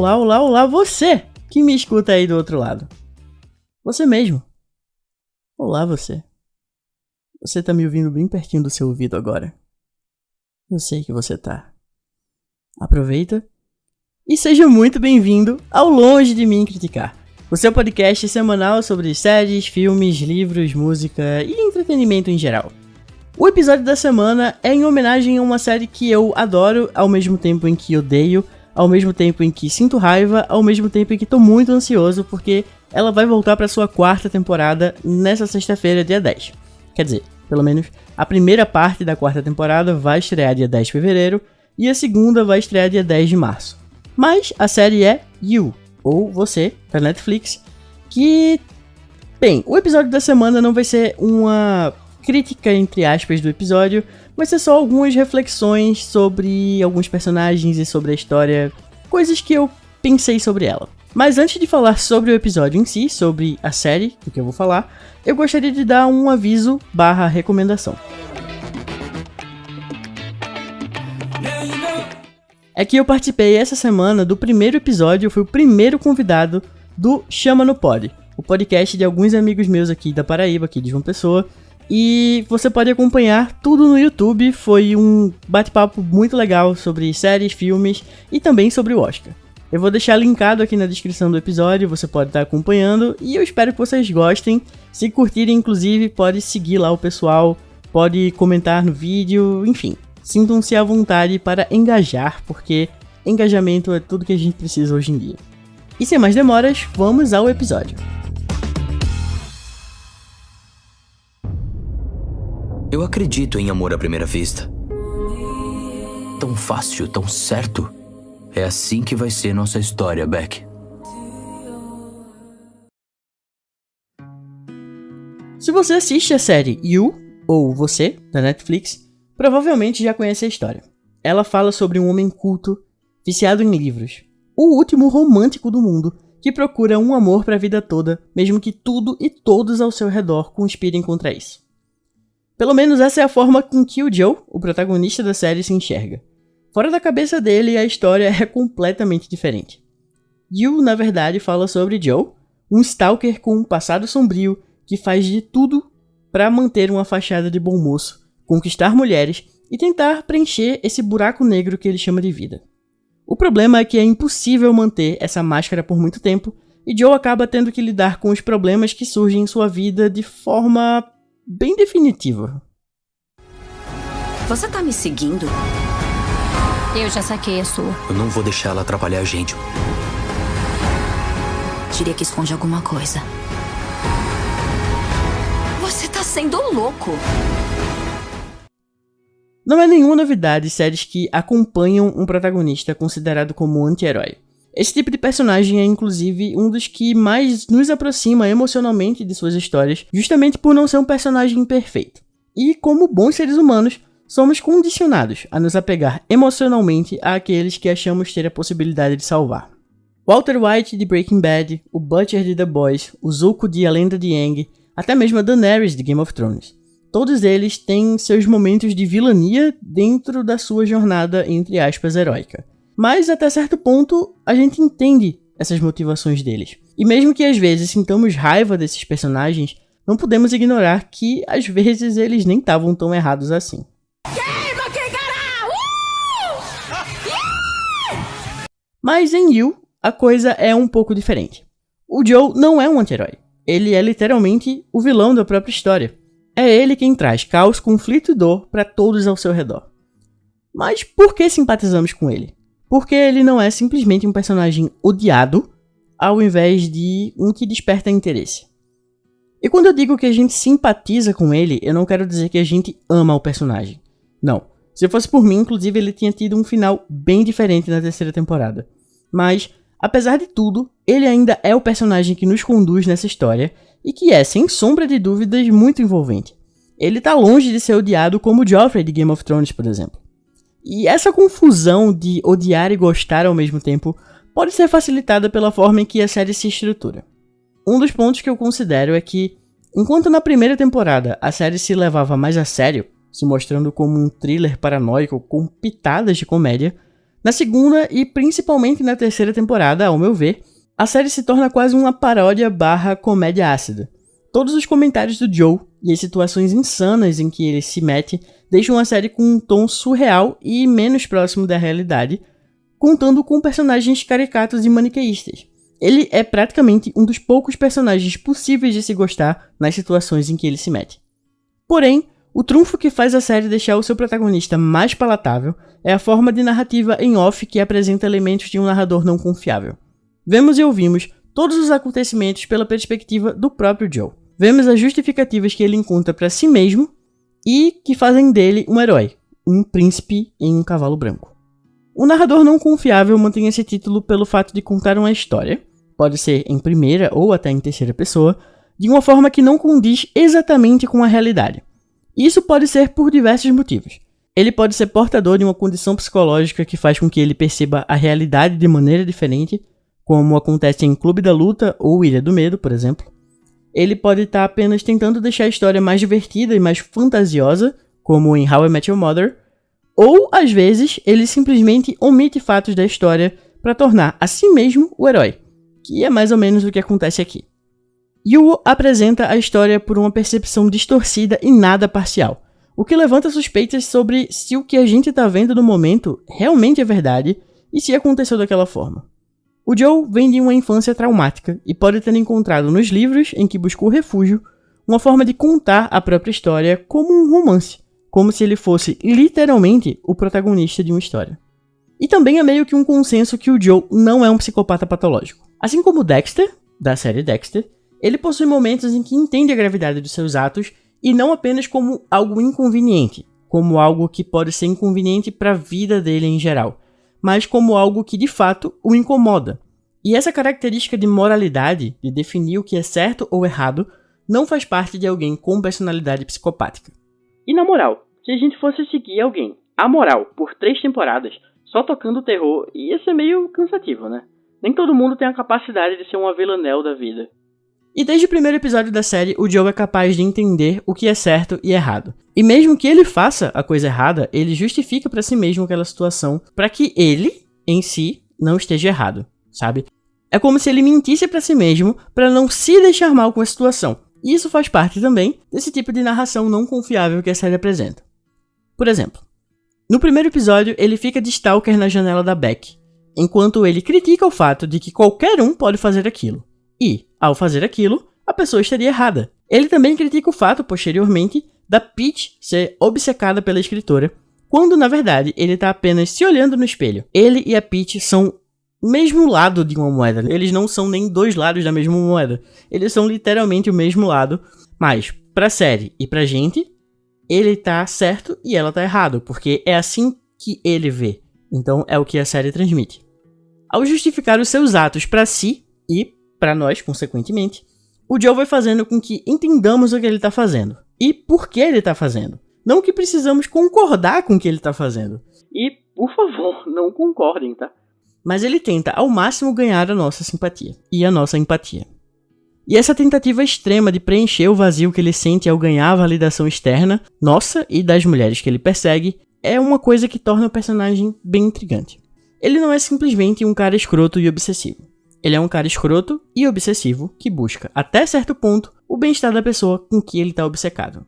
Olá, olá, olá, você que me escuta aí do outro lado. Você mesmo. Olá, você. Você tá me ouvindo bem pertinho do seu ouvido agora. Eu sei que você tá. Aproveita e seja muito bem-vindo ao Longe de Mim Criticar, o seu podcast semanal sobre séries, filmes, livros, música e entretenimento em geral. O episódio da semana é em homenagem a uma série que eu adoro, ao mesmo tempo em que odeio, ao mesmo tempo em que sinto raiva, ao mesmo tempo em que tô muito ansioso, porque ela vai voltar pra sua 4ª temporada nessa sexta-feira, dia 10. Quer dizer, pelo menos a primeira parte da 4ª temporada vai estrear dia 10 de fevereiro e a segunda vai estrear dia 10 de março. Mas a série é You, ou Você, da Netflix, que... Bem, o episódio da semana não vai ser uma crítica, entre aspas, do episódio, vai ser só algumas reflexões sobre alguns personagens e sobre a história, coisas que eu pensei sobre ela. Mas antes de falar sobre o episódio em si, sobre a série, do que eu vou falar, eu gostaria de dar um aviso / recomendação. É que eu participei essa semana do primeiro episódio, eu fui o primeiro convidado do Chama no Pod, o podcast de alguns amigos meus aqui da Paraíba, aqui de João Pessoa, e você pode acompanhar tudo no YouTube. Foi um bate-papo muito legal sobre séries, filmes e também sobre o Oscar. Eu vou deixar linkado aqui na descrição do episódio, você pode estar acompanhando e eu espero que vocês gostem. Se curtirem, inclusive, pode seguir lá o pessoal, pode comentar no vídeo, enfim. Sintam-se à vontade para engajar, porque engajamento é tudo que a gente precisa hoje em dia. E sem mais demoras, vamos ao episódio. Eu acredito em amor à primeira vista. Tão fácil, tão certo. É assim que vai ser nossa história, Beck. Se você assiste a série You, ou Você, da Netflix, provavelmente já conhece a história. Ela fala sobre um homem culto, viciado em livros, o último romântico do mundo, que procura um amor para a vida toda, mesmo que tudo e todos ao seu redor conspirem contra isso. Pelo menos essa é a forma com que o Joe, o protagonista da série, se enxerga. Fora da cabeça dele, a história é completamente diferente. You, na verdade, fala sobre Joe, um stalker com um passado sombrio que faz de tudo para manter uma fachada de bom moço, conquistar mulheres e tentar preencher esse buraco negro que ele chama de vida. O problema é que é impossível manter essa máscara por muito tempo e Joe acaba tendo que lidar com os problemas que surgem em sua vida de forma bem definitiva. Você tá me seguindo? Eu já saquei a sua. Eu não vou deixar ela atrapalhar a gente. Diria que esconde alguma coisa. Você tá sendo louco. Não é nenhuma novidade séries que acompanham um protagonista considerado como anti-herói. Esse tipo de personagem é inclusive um dos que mais nos aproxima emocionalmente de suas histórias, justamente por não ser um personagem perfeito. E como bons seres humanos, somos condicionados a nos apegar emocionalmente àqueles que achamos ter a possibilidade de salvar. Walter White de Breaking Bad, o Butcher de The Boys, o Zuko de A Lenda de Aang, até mesmo a Daenerys de Game of Thrones. Todos eles têm seus momentos de vilania dentro da sua jornada, entre aspas, heróica. Mas até certo ponto, a gente entende essas motivações deles. E mesmo que às vezes sintamos raiva desses personagens, não podemos ignorar que às vezes eles nem estavam tão errados assim. Mas em You, a coisa é um pouco diferente. O Joe não é um anti-herói. Ele é literalmente o vilão da própria história. É ele quem traz caos, conflito e dor para todos ao seu redor. Mas por que simpatizamos com ele? Porque ele não é simplesmente um personagem odiado, ao invés de um que desperta interesse. E quando eu digo que a gente simpatiza com ele, eu não quero dizer que a gente ama o personagem. Não. Se fosse por mim, inclusive, ele tinha tido um final bem diferente na 3ª temporada. Mas, apesar de tudo, ele ainda é o personagem que nos conduz nessa história e que é, sem sombra de dúvidas, muito envolvente. Ele tá longe de ser odiado como o Joffrey de Game of Thrones, por exemplo. E essa confusão de odiar e gostar ao mesmo tempo pode ser facilitada pela forma em que a série se estrutura. Um dos pontos que eu considero é que, enquanto na primeira temporada a série se levava mais a sério, se mostrando como um thriller paranoico com pitadas de comédia, Na segunda e principalmente na terceira temporada, ao meu ver, a série se torna quase uma paródia / comédia ácida. Todos os comentários do Joe e as situações insanas em que ele se mete deixam a série com um tom surreal e menos próximo da realidade, contando com personagens caricatos e maniqueístas. Ele é praticamente um dos poucos personagens possíveis de se gostar nas situações em que ele se mete. Porém, o trunfo que faz a série deixar o seu protagonista mais palatável é a forma de narrativa em off que apresenta elementos de um narrador não confiável. Vemos e ouvimos todos os acontecimentos pela perspectiva do próprio Joe. Vemos as justificativas que ele encontra para si mesmo e que fazem dele um herói, um príncipe em um cavalo branco. O narrador não confiável mantém esse título pelo fato de contar uma história, pode ser em primeira ou até em terceira pessoa, de uma forma que não condiz exatamente com a realidade. Isso pode ser por diversos motivos. Ele pode ser portador de uma condição psicológica que faz com que ele perceba a realidade de maneira diferente, como acontece em Clube da Luta ou Ilha do Medo, por exemplo. Ele pode estar apenas tentando deixar a história mais divertida e mais fantasiosa, como em How I Met Your Mother, ou, às vezes, ele simplesmente omite fatos da história para tornar a si mesmo o herói, que é mais ou menos o que acontece aqui. Yu apresenta a história por uma percepção distorcida e nada parcial, o que levanta suspeitas sobre se o que a gente está vendo no momento realmente é verdade e se aconteceu daquela forma. O Joe vem de uma infância traumática e pode ter encontrado nos livros em que buscou refúgio uma forma de contar a própria história como um romance, como se ele fosse literalmente o protagonista de uma história. E também é meio que um consenso que o Joe não é um psicopata patológico. Assim como Dexter, da série Dexter, ele possui momentos em que entende a gravidade dos seus atos e não apenas como algo inconveniente, como algo que pode ser inconveniente para a vida dele em geral, mas como algo que de fato o incomoda. E essa característica de moralidade, de definir o que é certo ou errado, não faz parte de alguém com personalidade psicopática. E na moral, se a gente fosse seguir alguém amoral por 3 temporadas, só tocando terror, ia ser meio cansativo, né? Nem todo mundo tem a capacidade de ser um Villanelle da vida. E desde o primeiro episódio da série, o Joe é capaz de entender o que é certo e errado. E mesmo que ele faça a coisa errada, ele justifica para si mesmo aquela situação para que ele, em si, não esteja errado, sabe? É como se ele mentisse para si mesmo para não se deixar mal com a situação. E isso faz parte também desse tipo de narração não confiável que a série apresenta. Por exemplo, no primeiro episódio ele fica de stalker na janela da Beck, enquanto ele critica o fato de que qualquer um pode fazer aquilo. E, ao fazer aquilo, a pessoa estaria errada. Ele também critica o fato, posteriormente, da Peach ser obcecada pela escritora, quando na verdade ele está apenas se olhando no espelho. Ele e a Peach são o mesmo lado de uma moeda. Eles não são nem 2 lados da mesma moeda. Eles são literalmente o mesmo lado, mas pra série e pra gente, ele tá certo e ela tá errado, porque é assim que ele vê. Então é o que a série transmite. Ao justificar os seus atos pra si e para nós, consequentemente, o Joe vai fazendo com que entendamos o que ele está fazendo e por que ele está fazendo. Não que precisamos concordar com o que ele está fazendo. E, por favor, não concordem, tá? Mas ele tenta ao máximo ganhar a nossa simpatia e a nossa empatia. E essa tentativa extrema de preencher o vazio que ele sente ao ganhar a validação externa, nossa e das mulheres que ele persegue, é uma coisa que torna o personagem bem intrigante. Ele não é simplesmente um cara escroto e obsessivo. Ele é um cara escroto e obsessivo que busca, até certo ponto, o bem-estar da pessoa com que ele está obcecado.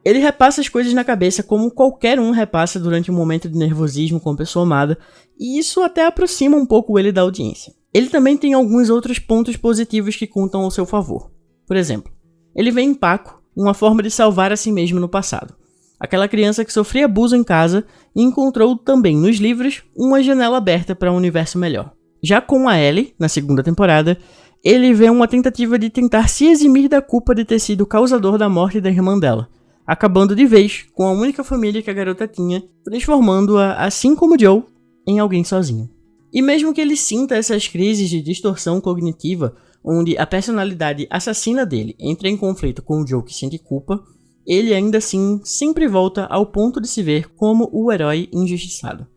Ele repassa as coisas na cabeça como qualquer um repassa durante um momento de nervosismo com a pessoa amada, e isso até aproxima um pouco ele da audiência. Ele também tem alguns outros pontos positivos que contam ao seu favor. Por exemplo, ele vê em Paco uma forma de salvar a si mesmo no passado. Aquela criança que sofria abuso em casa e encontrou também nos livros uma janela aberta para um universo melhor. Já com a Ellie, na segunda temporada, ele vê uma tentativa de tentar se eximir da culpa de ter sido o causador da morte da irmã dela, acabando de vez com a única família que a garota tinha, transformando-a, assim como Joe, em alguém sozinho. E mesmo que ele sinta essas crises de distorção cognitiva, onde a personalidade assassina dele entra em conflito com o Joe que sente culpa, ele ainda assim sempre volta ao ponto de se ver como o herói injustiçado.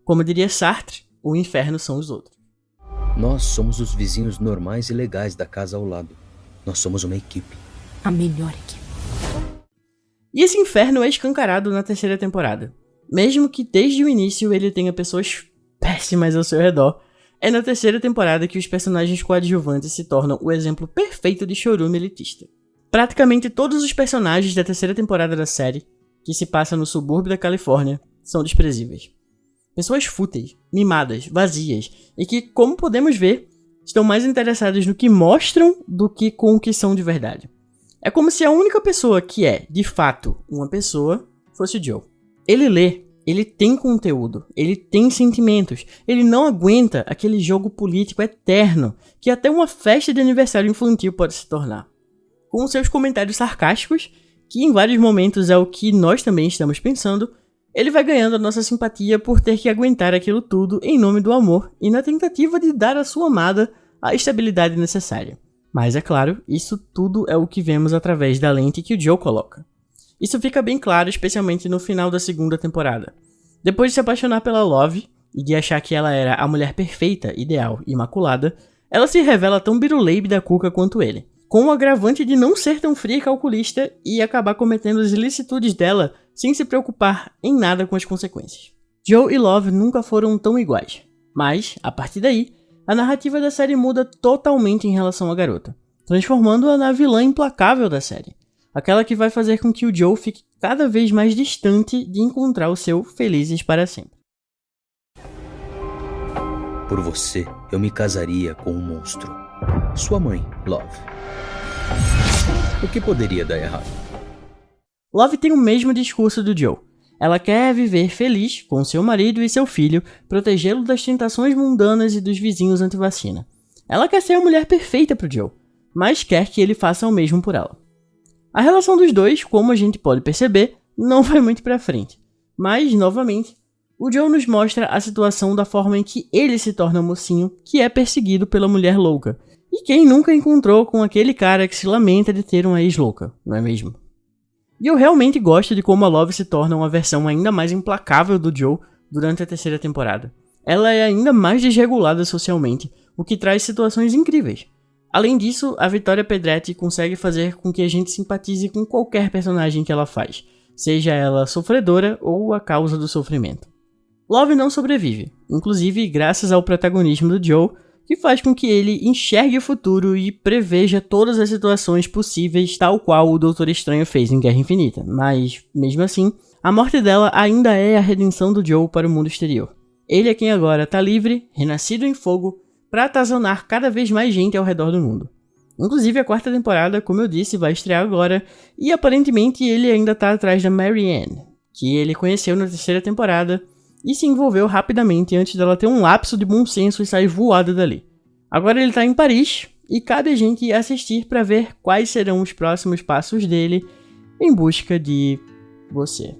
Como diria Sartre, o inferno são os outros. Nós somos os vizinhos normais e legais da casa ao lado. Nós somos uma equipe. A melhor equipe. E esse inferno é escancarado na terceira temporada. Mesmo que desde o início ele tenha pessoas péssimas ao seu redor, é na terceira temporada que os personagens coadjuvantes se tornam o exemplo perfeito de chorume elitista. Praticamente todos os personagens da terceira temporada da série, que se passa no subúrbio da Califórnia, são desprezíveis. Pessoas fúteis, mimadas, vazias, e que, como podemos ver, estão mais interessadas no que mostram do que com o que são de verdade. É como se a única pessoa que é, de fato, uma pessoa, fosse o Joe. Ele lê, ele tem conteúdo, ele tem sentimentos, ele não aguenta aquele jogo político eterno que até uma festa de aniversário infantil pode se tornar. Com seus comentários sarcásticos, que em vários momentos é o que nós também estamos pensando, ele vai ganhando a nossa simpatia por ter que aguentar aquilo tudo em nome do amor e na tentativa de dar à sua amada a estabilidade necessária. Mas é claro, isso tudo é o que vemos através da lente que o Joe coloca. Isso fica bem claro, especialmente no final da segunda temporada. Depois de se apaixonar pela Love e de achar que ela era a mulher perfeita, ideal e imaculada, ela se revela tão biruleibe da cuca quanto ele, com o agravante de não ser tão fria e calculista e acabar cometendo as ilicitudes dela sem se preocupar em nada com as consequências. Joe e Love nunca foram tão iguais, mas, a partir daí, a narrativa da série muda totalmente em relação à garota, transformando-a na vilã implacável da série, aquela que vai fazer com que o Joe fique cada vez mais distante de encontrar o seu felizes para sempre. Por você, eu me casaria com um monstro. Sua mãe, Love. O que poderia dar errado? Love tem o mesmo discurso do Joe. Ela quer viver feliz com seu marido e seu filho, protegê-lo das tentações mundanas e dos vizinhos anti-vacina. Ela quer ser a mulher perfeita pro Joe, mas quer que ele faça o mesmo por ela. A relação dos dois, como a gente pode perceber, não vai muito pra frente. Mas, novamente, o Joe nos mostra a situação da forma em que ele se torna mocinho que é perseguido pela mulher louca. E quem nunca encontrou com aquele cara que se lamenta de ter uma ex-louca, não é mesmo? E eu realmente gosto de como a Love se torna uma versão ainda mais implacável do Joe durante a terceira temporada. Ela é ainda mais desregulada socialmente, o que traz situações incríveis. Além disso, a Victoria Pedretti consegue fazer com que a gente simpatize com qualquer personagem que ela faz, seja ela sofredora ou a causa do sofrimento. Love não sobrevive, inclusive graças ao protagonismo do Joe, que faz com que ele enxergue o futuro e preveja todas as situações possíveis, tal qual o Doutor Estranho fez em Guerra Infinita. Mas, mesmo assim, a morte dela ainda é a redenção do Joe para o mundo exterior. Ele é quem agora está livre, renascido em fogo, para atazanar cada vez mais gente ao redor do mundo. Inclusive a quarta temporada, como eu disse, vai estrear agora, e aparentemente ele ainda está atrás da Marianne, que ele conheceu na terceira temporada, e se envolveu rapidamente antes dela ter um lapso de bom senso e sair voada dali. Agora ele tá em Paris e cabe a gente assistir para ver quais serão os próximos passos dele em busca de você.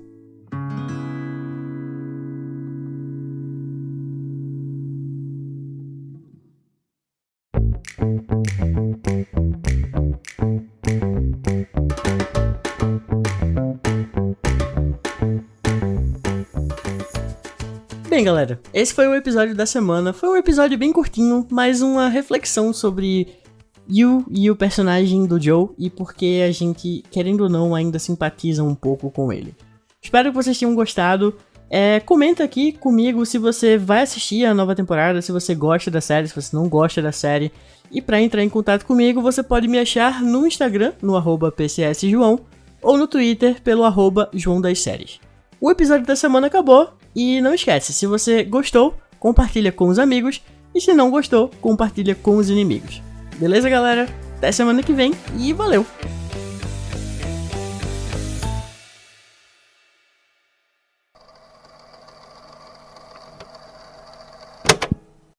Bem, galera, esse foi o episódio da semana. Foi um episódio bem curtinho, mas uma reflexão sobre Yu e o personagem do Joe e porque a gente, querendo ou não, ainda simpatiza um pouco com ele. Espero que vocês tenham gostado. Comenta aqui comigo se você vai assistir a nova temporada, se você gosta da série, se você não gosta da série. E para entrar em contato comigo, você pode me achar no Instagram, no @PCSJoão, ou no Twitter, pelo @JoãoDasSéries. O episódio da semana acabou. E não esquece, se você gostou, compartilha com os amigos. E se não gostou, compartilha com os inimigos. Beleza, galera? Até semana que vem e valeu!